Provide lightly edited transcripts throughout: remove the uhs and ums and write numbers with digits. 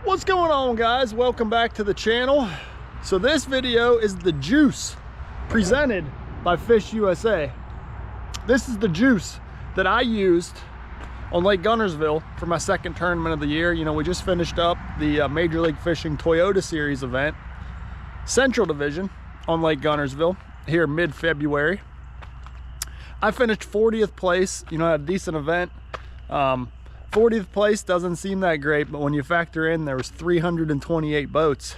What's going on, guys? Welcome back to the channel. So this video is the juice presented by Fish USA. This is the juice that I used on Lake Guntersville for my second tournament of the year. You know, we just finished up the Major League Fishing Toyota Series event, Central Division on Lake Guntersville here mid-February. I finished 40th place, you know, had a decent event. 40th place doesn't seem that great, but when you factor in there was 328 boats,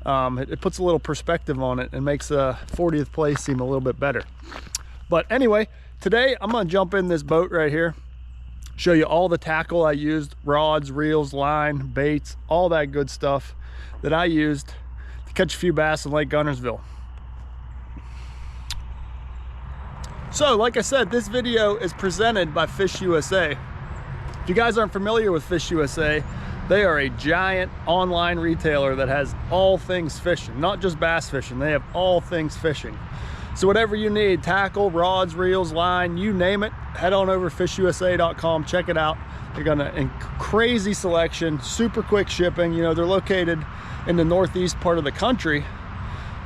it puts a little perspective on it and makes 40th place seem a little bit better. But anyway, today I'm gonna jump in this boat right here, show you all the tackle I used, rods, reels, line, baits, all that good stuff that I used to catch a few bass in Lake Guntersville. So like I said, this video is presented by Fish USA. If you guys aren't familiar with Fish USA, they are a giant online retailer that has all things fishing, not just bass fishing. They have all things fishing. So whatever you need, tackle, rods, reels, line, you name it, head on over to fishusa.com, check it out. They're gonna crazy selection, super quick shipping. You know, they're located in the northeast part of the country.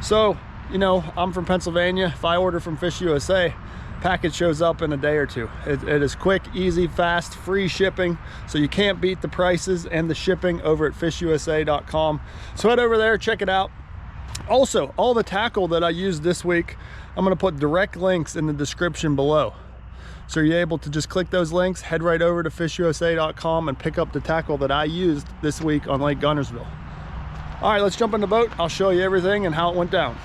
So, you know, I'm from Pennsylvania. If I order from Fish USA, package shows up in a day or two. It is quick, easy, fast, free shipping, so you can't beat the prices and the shipping over at fishusa.com. So head over there, check it out. Also, all the tackle that I used this week, I'm gonna put direct links in the description below. So you're able to just click those links, head right over to fishusa.com and pick up the tackle that I used this week on Lake Guntersville. All right, let's jump in the boat. I'll show you everything and how it went down.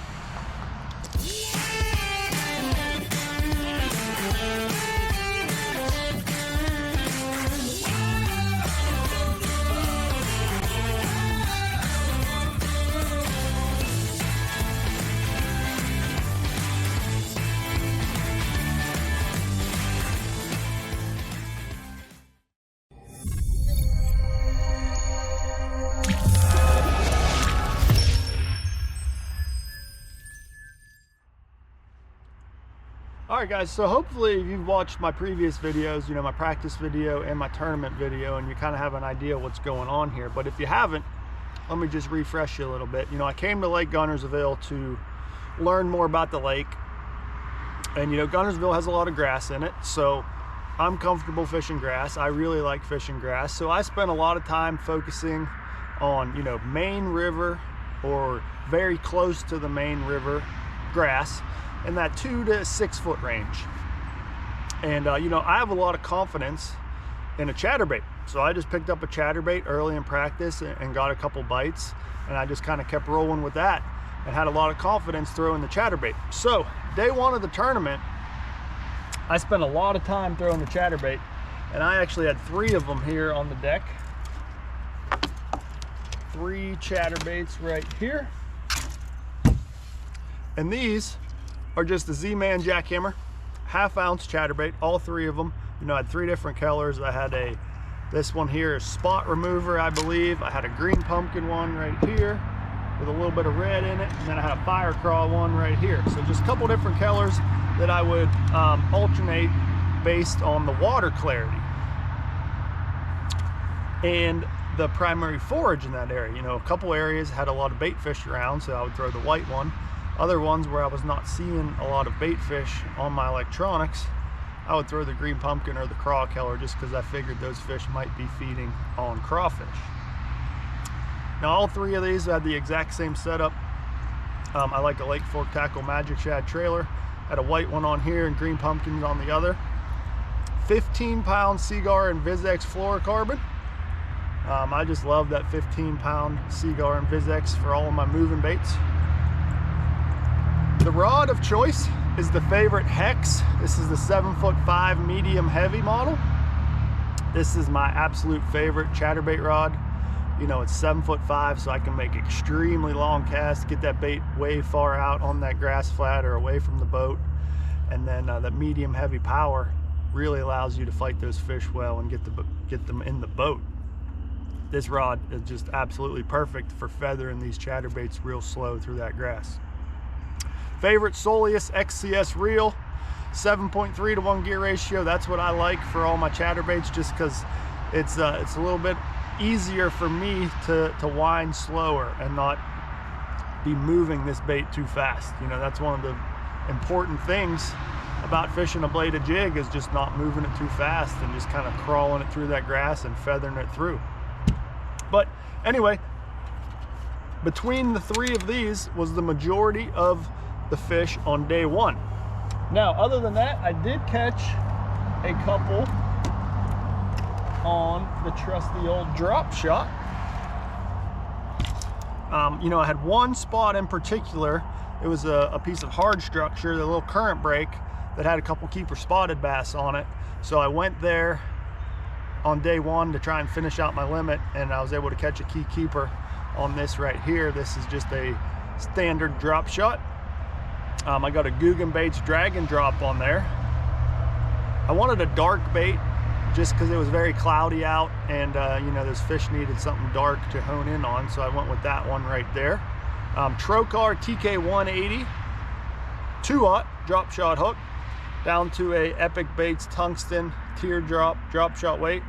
All right, guys, so hopefully you've watched my previous videos, you know, my practice video and my tournament video, and you kind of have an idea what's going on here. But if you haven't, let me just refresh you a little bit. You know, I came to Lake Guntersville to learn more about the lake. And, you know, Guntersville has a lot of grass in it, so I'm comfortable fishing grass. I really like fishing grass. So I spent a lot of time focusing on, you know, main river or very close to the main river grass in that 2 to 6 foot range. And you know, I have a lot of confidence in a chatterbait, so I just picked up a chatterbait early in practice and got a couple bites, and I just kind of kept rolling with that and had a lot of confidence throwing the chatterbait. So day one of the tournament, I spent a lot of time throwing the chatterbait, and I actually had 3 of them here on the deck. 3 chatterbaits right here, and these are just the Z-Man JackHammer, 1/2 ounce chatterbait, all 3 of them. You know, I had 3 different colors. I had this one here is spot remover, I believe. I had a green pumpkin one right here with a little bit of red in it, and then I had a fire crawl one right here. So just a couple different colors that I would alternate based on the water clarity and the primary forage in that area. You know, a couple areas had a lot of bait fish around, so I would throw the white one. Other ones where I was not seeing a lot of bait fish on my electronics, I would throw the green pumpkin or the craw color, just because I figured those fish might be feeding on crawfish. Now all 3 of these had the exact same setup. I like a Lake Fork Tackle Magic Shad trailer. Had a white one on here and green pumpkins on the other. 15-pound Seaguar and VizX fluorocarbon. I just love that 15-pound Seaguar and VizX for all of my moving baits. The rod of choice is the favorite Hex. This is the 7'5" medium heavy model. This is my absolute favorite chatterbait rod. You know, it's 7'5", so I can make extremely long casts, get that bait way far out on that grass flat or away from the boat. And then that medium heavy power really allows you to fight those fish well and get them in the boat. This rod is just absolutely perfect for feathering these chatterbaits real slow through that grass. Favorite Soleus XCS reel, 7.3 to 1 gear ratio. That's what I like for all my chatterbaits, just because it's a little bit easier for me to wind slower and not be moving this bait too fast. You know, that's one of the important things about fishing a bladed jig, is just not moving it too fast and just kind of crawling it through that grass and feathering it through. But anyway, between the three of these was the majority of the fish on day one. Now, other than that, I did catch a couple on the trusty old Dropshot. You know, I had one spot in particular. It was a piece of hard structure, the little current break, that had a couple keeper spotted bass on it. So I went there on day one to try and finish out my limit, and I was able to catch a key keeper on this right here. This is just a standard drop shot. I got a Googan Baits drag and drop on there. I wanted a dark bait just because it was very cloudy out, and you know, those fish needed something dark to hone in on, so I went with that one right there. Trokar TK 180 2-aught drop shot hook down to a Epic Baits tungsten teardrop drop shot weight.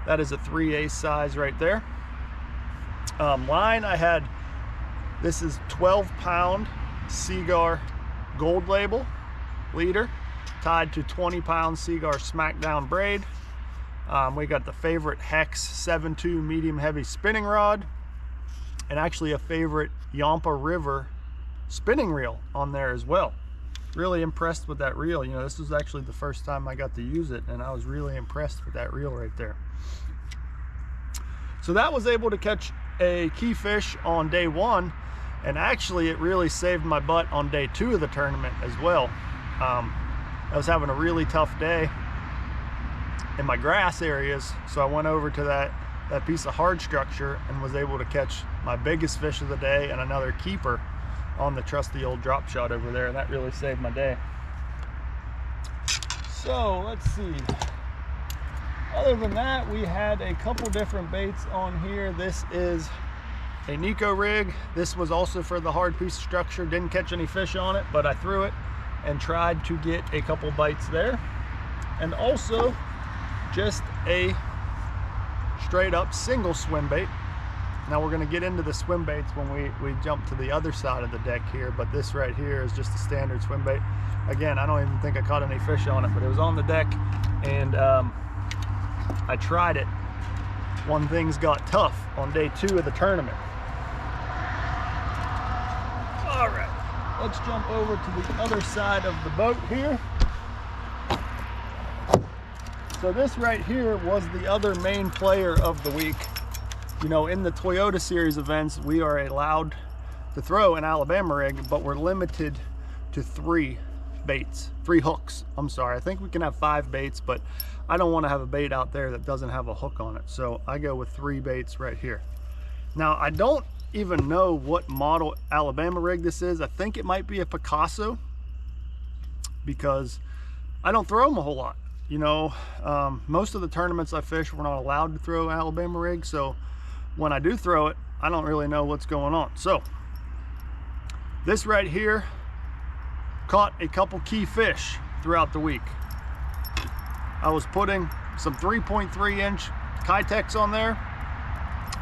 That is a 3/8 size right there. Line, I had, this is 12-pound Seaguar gold label leader tied to 20-pound Seaguar Smackdown braid. We got the favorite Hex 7.2 medium heavy spinning rod, and actually a favorite Yampa River spinning reel on there as well. Really impressed with that reel. You know, this was actually the first time I got to use it, and I was really impressed with that reel right there. So that was able to catch a key fish on day one, and actually it really saved my butt on day two of the tournament as well. I was having a really tough day in my grass areas, so I went over to that piece of hard structure and was able to catch my biggest fish of the day and another keeper on the trusty old drop shot over there, and that really saved my day. So let's see, other than that, we had a couple different baits on here. This is a Nico rig. This was also for the hard piece of structure. Didn't catch any fish on it, but I threw it and tried to get a couple bites there. And also just a straight up single swim bait. Now we're going to get into the swim baits when we jump to the other side of the deck here, but this right here is just a standard swim bait. Again, I don't even think I caught any fish on it, but it was on the deck, and I tried it when things got tough on day two of the tournament. All right, let's jump over to the other side of the boat here. So this right here was the other main player of the week. You know, in the Toyota Series events, we are allowed to throw an Alabama rig, but we're limited to 3 baits, 3 hooks. I'm sorry, I think we can have 5 baits, but I don't want to have a bait out there that doesn't have a hook on it. So I go with 3 baits right here. Now, I don't even know what model Alabama rig this is. I think it might be a Picasso, because I don't throw them a whole lot. You know, most of the tournaments I fish, we're not allowed to throw Alabama rig, so when I do throw it, I don't really know what's going on. So this right here caught a couple key fish throughout the week. I was putting some 3.3-inch Kitex on there,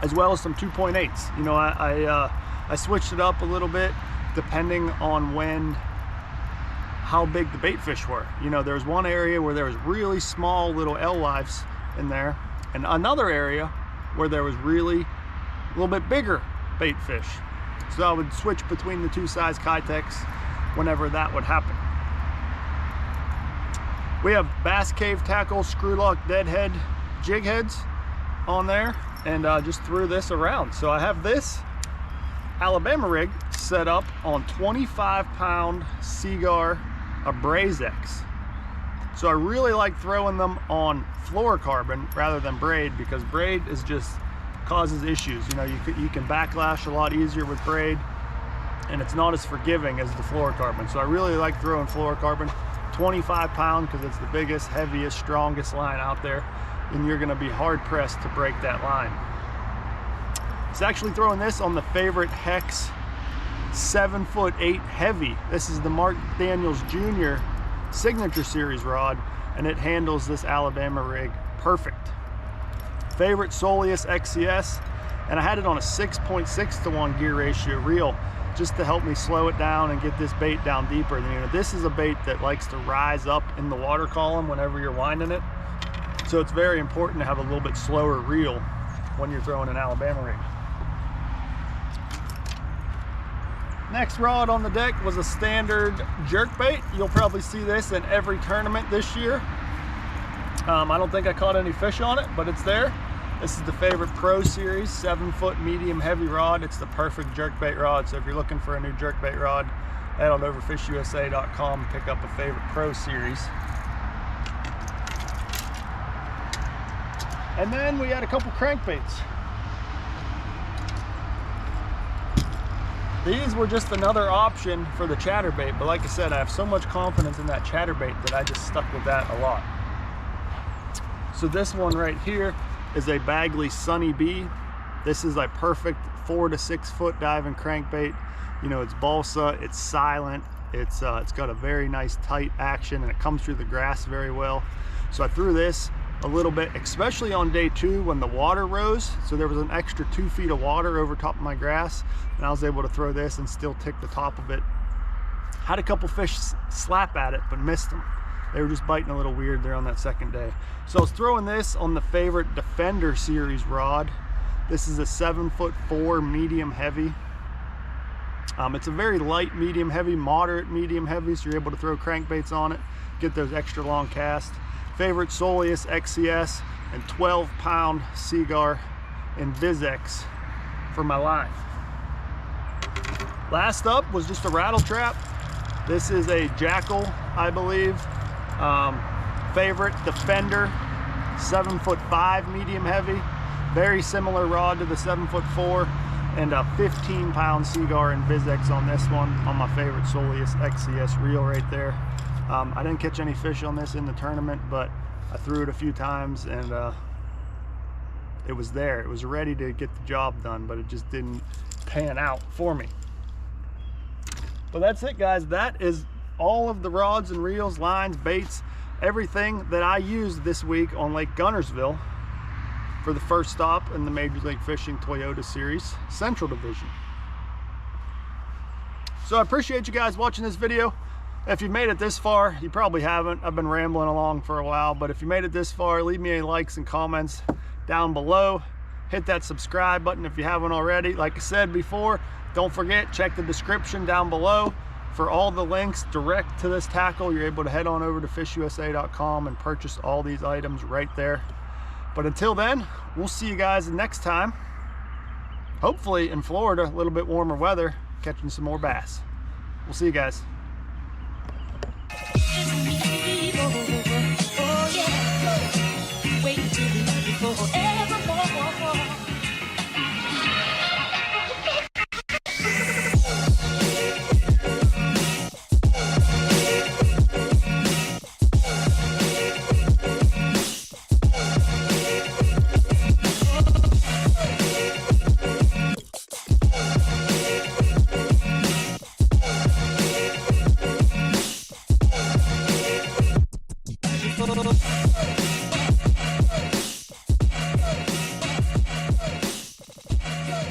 as well as some 2.8s. You know, I switched it up a little bit depending on how big the bait fish were. You know, there's one area where there was really small little alewives in there, and another area where there was really a little bit bigger bait fish. So I would switch between the 2 size Kitex whenever that would happen. We have Bass Cave Tackle Screw Lock Deadhead jig heads on there, and just threw this around. So I have this Alabama rig set up on 25-pound Seaguar Abrazex. So I really like throwing them on fluorocarbon rather than braid, because braid is just causes issues. You know, you can backlash a lot easier with braid, and it's not as forgiving as the fluorocarbon. So I really like throwing fluorocarbon. 25-pound, because it's the biggest, heaviest, strongest line out there, and you're going to be hard pressed to break that line. It's actually throwing this on the favorite Hex 7'8" heavy. This is the Mark Daniels Jr. Signature Series rod, and it handles this Alabama rig perfect. Favorite Soleus XCS, and I had it on a 6.6 to 1 gear ratio reel just to help me slow it down and get this bait down deeper. You know, this is a bait that likes to rise up in the water column whenever you're winding it. So it's very important to have a little bit slower reel when you're throwing an Alabama rig. Next rod on the deck was a standard jerkbait. You'll probably see this in every tournament this year. I don't think I caught any fish on it, but it's there. This is the Favorite Pro Series 7-foot medium heavy rod. It's the perfect jerkbait rod. So if you're looking for a new jerkbait rod, head on over fishusa.com and pick up a Favorite Pro Series. And then we had a couple crankbaits. These were just another option for the chatterbait, but like I said, I have so much confidence in that chatterbait that I just stuck with that a lot. So this one right here is a Bagley Sunny Bee. This is a perfect 4 to 6 foot diving crankbait. You know, it's balsa, it's silent, it's got a very nice tight action, and it comes through the grass very well. So I threw this a little bit, especially on day 2 when the water rose. So there was an extra 2 feet of water over top of my grass, and I was able to throw this and still tick the top of it. Had a couple fish slap at it, but missed them. They were just biting a little weird there on that second day. So I was throwing this on the Favorite Defender Series rod. This is a 7'4" medium heavy. It's a very light medium heavy, moderate medium heavy, so you're able to throw crankbaits on it, get those extra long casts. Favorite Soleus XCS and 12-pound Seaguar in Vizex for my line. Last up was just a rattle trap. This is a Jackal, I believe. Favorite Defender 7'5" medium heavy, very similar rod to the 7'4", and a 15-pound Seaguar in Vizex on this one, on my Favorite Soleus XCS reel right there. I didn't catch any fish on this in the tournament, but I threw it a few times, and it was there. It was ready to get the job done, but it just didn't pan out for me. But that's it, guys. That is all of the rods and reels, lines, baits, everything that I used this week on Lake Guntersville for the first stop in the Major League Fishing Toyota Series Central Division. So I appreciate you guys watching this video. If you made it this far, you probably haven't. I've been rambling along for a while, but if you made it this far, leave me any likes and comments down below. Hit that subscribe button if you haven't already. Like I said before, don't forget, check the description down below for all the links direct to this tackle. You're able to head on over to fishusa.com and purchase all these items right there. But until then, we'll see you guys next time. Hopefully in Florida, a little bit warmer weather, catching some more bass. We'll see you guys.